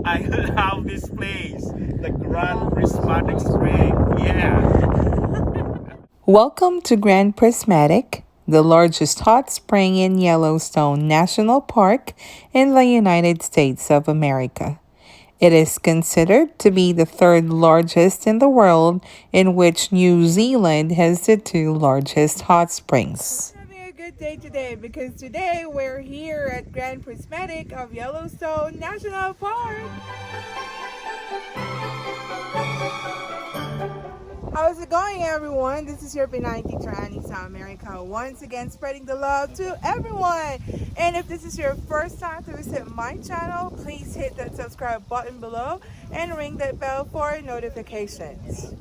I love this place, the Grand Prismatic Spring. Yeah. Welcome to Grand Prismatic, the largest hot spring in Yellowstone National Park in the United States of America. It is considered to be the third largest in the world, in which New Zealand has the two largest hot springs. Having a good day today because today we're here at Grand Prismatic of Yellowstone National Park. How's it going, everyone? This is your benign teacher Annie South America, once again spreading the love to everyone. And if this is your first time to visit my channel, please hit that subscribe button below and ring that bell for notifications.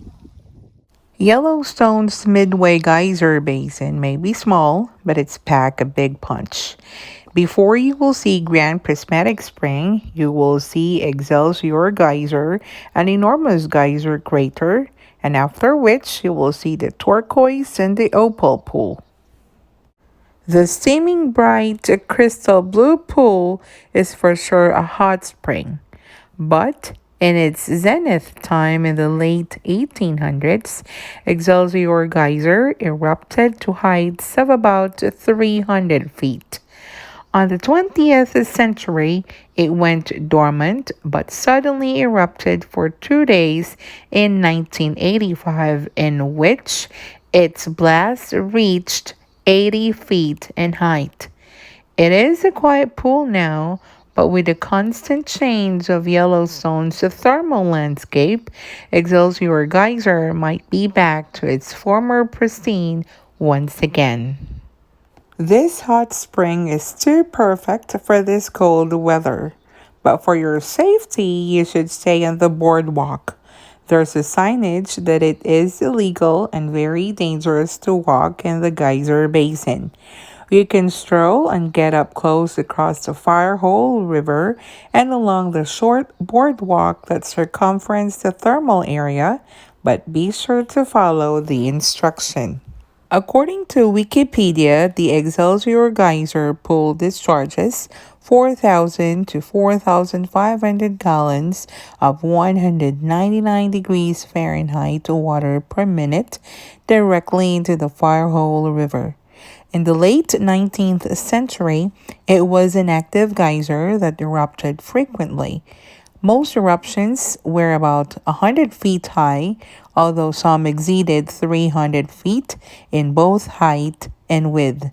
Yellowstone's Midway Geyser Basin may be small, but it's packed a big punch. Before you will see Grand Prismatic Spring, you will see Excelsior Geyser, an enormous geyser crater, and after which you will see the Turquoise and the Opal pool. The steaming bright crystal blue pool is for sure a hot spring, but in its zenith time in the late 1800s, Excelsior Geyser erupted to heights of about 300 feet. On the 20th century, it went dormant but suddenly erupted for 2 days in 1985, in which its blast reached 80 feet in height. It is a quiet pool now, but with the constant change of Yellowstone's thermal landscape, Excelsior Geyser might be back to its former pristine once again. This hot spring is too perfect for this cold weather, but for your safety, you should stay on the boardwalk. There's a signage that it is illegal and very dangerous to walk in the geyser basin. You can stroll and get up close across the Firehole River and along the short boardwalk that circumferences the thermal area, but be sure to follow the instruction. According to Wikipedia, the Excelsior Geyser pool discharges 4,000 to 4,500 gallons of 199 degrees Fahrenheit water per minute directly into the Firehole River. In the late 19th century, it was an active geyser that erupted frequently. Most eruptions were about 100 feet high, although some exceeded 300 feet in both height and width.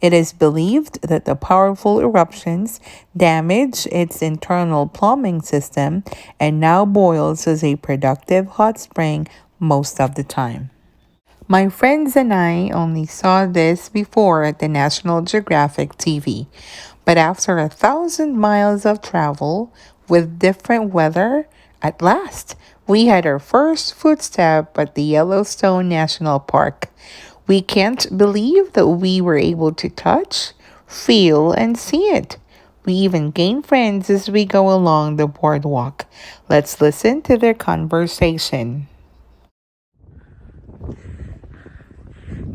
It is believed that the powerful eruptions damage its internal plumbing system and now boils as a productive hot spring most of the time. My friends and I only saw this before at the National Geographic TV, but after 1,000 miles of travel with different weather, at last we had our first footstep at the Yellowstone National Park. We can't believe that we were able to touch, feel, and see it. We even gain friends as we go along the boardwalk. Let's listen to their conversation.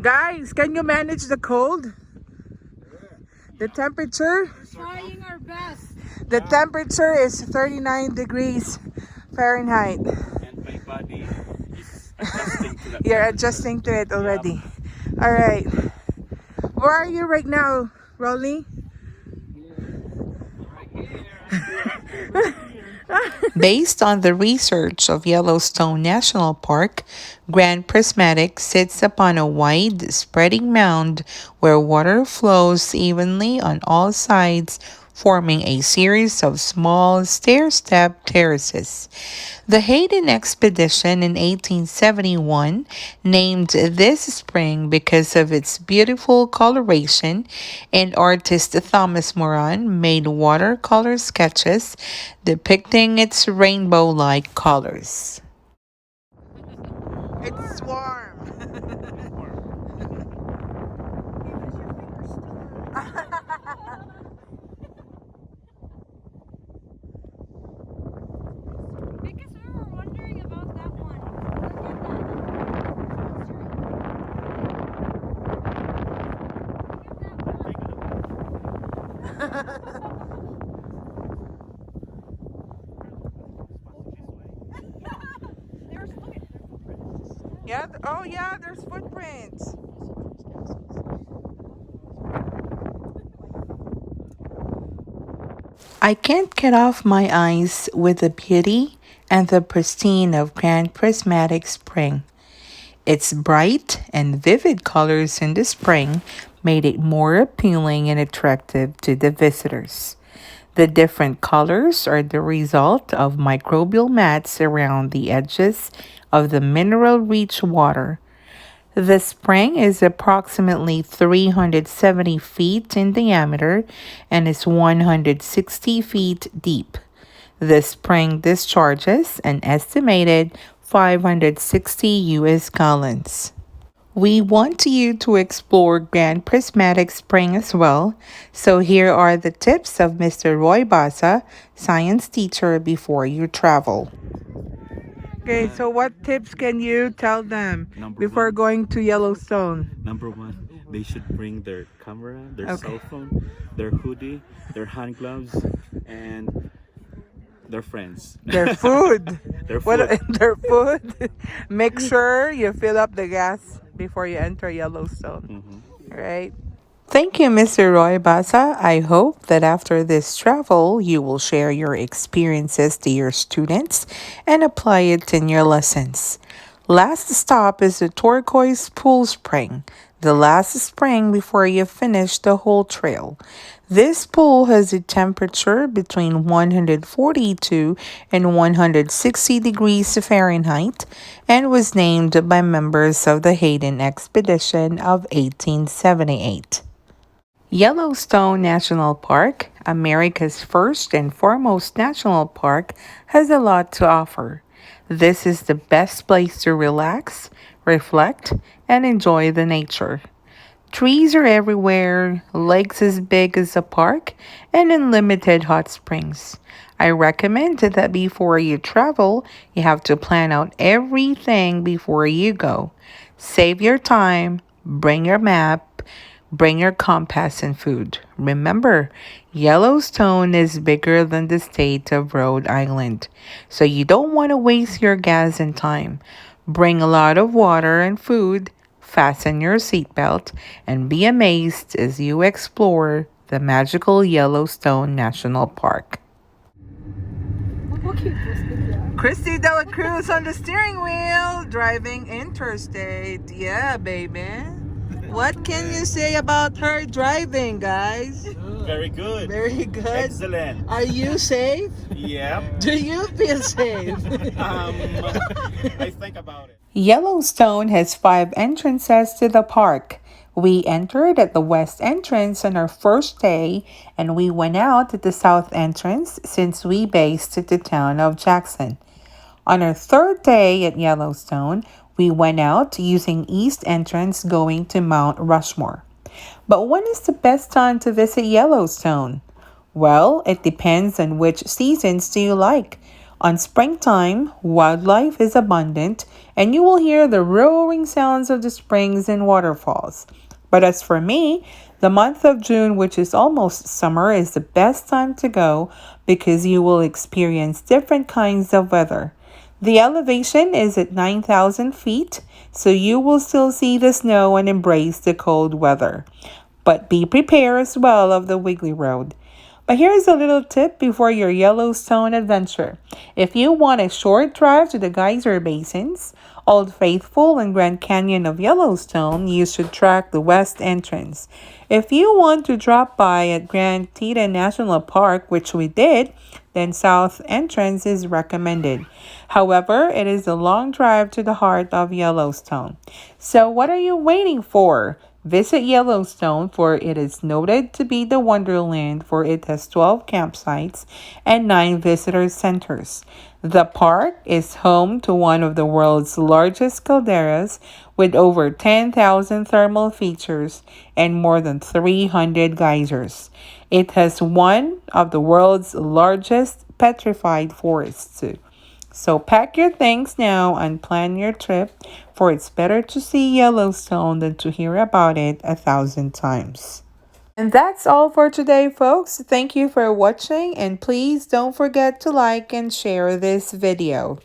Guys, can you manage the cold? The temperature? Trying our best. The temperature is 39 degrees Fahrenheit. And my body is adjusting to that. You're adjusting to it already. All right. Where are you right now, Rolly? Based on the research of Yellowstone National Park, Grand Prismatic sits upon a wide, spreading mound where water flows evenly on all sides, forming a series of small stair-step terraces. The Hayden expedition in 1871 named this spring because of its beautiful coloration, and artist Thomas Moran made watercolor sketches depicting its rainbow-like colors. It's warm. Because we were wondering about that one. Look at that. Yeah. Oh, yeah. There's footprints. I can't get off my eyes with the beauty and the pristine of Grand Prismatic Spring. Its bright and vivid colors in the spring made it more appealing and attractive to the visitors. The different colors are the result of microbial mats around the edges of the mineral rich water. The spring is approximately 370 feet in diameter and is 160 feet deep. The spring discharges an estimated 560 US gallons. We want you to explore Grand Prismatic Spring as well, so here are the tips of Mr. Roy Basa, science teacher, before you travel. Okay, so what tips can you tell them Number before one, going to Yellowstone? number one, they should bring their camera, their Okay. cell phone, their hoodie, their hand gloves, and their friends. Their food. Their What food. their food? Make sure you fill up the gas before you enter Yellowstone. Right? Thank you, Mr. Roy Basa. I hope that after this travel, you will share your experiences to your students and apply it in your lessons. Last stop is the Turquoise Pool Spring, the last spring before you finish the whole trail. This pool has a temperature between 142 and 160 degrees Fahrenheit and was named by members of the Hayden Expedition of 1878. Yellowstone National Park, America's first and foremost national park, has a lot to offer. This is the best place to relax, reflect, and enjoy the nature. Trees are everywhere, lakes as big as a park, and unlimited hot springs. I recommend that before you travel, you have to plan out everything before you go. Save your time, bring your map, bring your compass and food. Remember, Yellowstone is bigger than the state of Rhode Island, so you don't want to waste your gas and time. Bring a lot of water and food, fasten your seatbelt, and be amazed as you explore the magical Yellowstone National Park. Christy Dela Cruz on the steering wheel, driving interstate. Yeah, baby. What can you say about her driving, guys? Very good. Very good. Excellent. Are you safe? Yep. Do you feel safe? I think about it. Yellowstone has 5 entrances to the park. We entered at the west entrance on our first day, and we went out at the south entrance since we based at the town of Jackson. On our third day at Yellowstone, we went out using east entrance going to Mount Rushmore. But when is the best time to visit Yellowstone? Well, it depends on which seasons do you like. On springtime, wildlife is abundant and you will hear the roaring sounds of the springs and waterfalls. But as for me, the month of June, which is almost summer, is the best time to go because you will experience different kinds of weather. The elevation is at 9,000 feet, so you will still see the snow and embrace the cold weather. But be prepared as well of the wiggly road. But here's a little tip before your Yellowstone adventure. If you want a short drive to the geyser basins, Old Faithful and Grand Canyon of Yellowstone, you should track the west entrance. If you want to drop by at Grand Teton National Park, which we did, then south entrance is recommended. However, it is a long drive to the heart of Yellowstone. So what are you waiting for? Visit Yellowstone, for it is noted to be the Wonderland, for it has 12 campsites and 9 visitor centers. The park is home to one of the world's largest calderas with over 10,000 thermal features and more than 300 geysers. It has one of the world's largest petrified forests too. So pack your things now and plan your trip, for it's better to see Yellowstone than to hear about it 1,000 times. And that's all for today, folks. Thank you for watching, and please don't forget to like and share this video.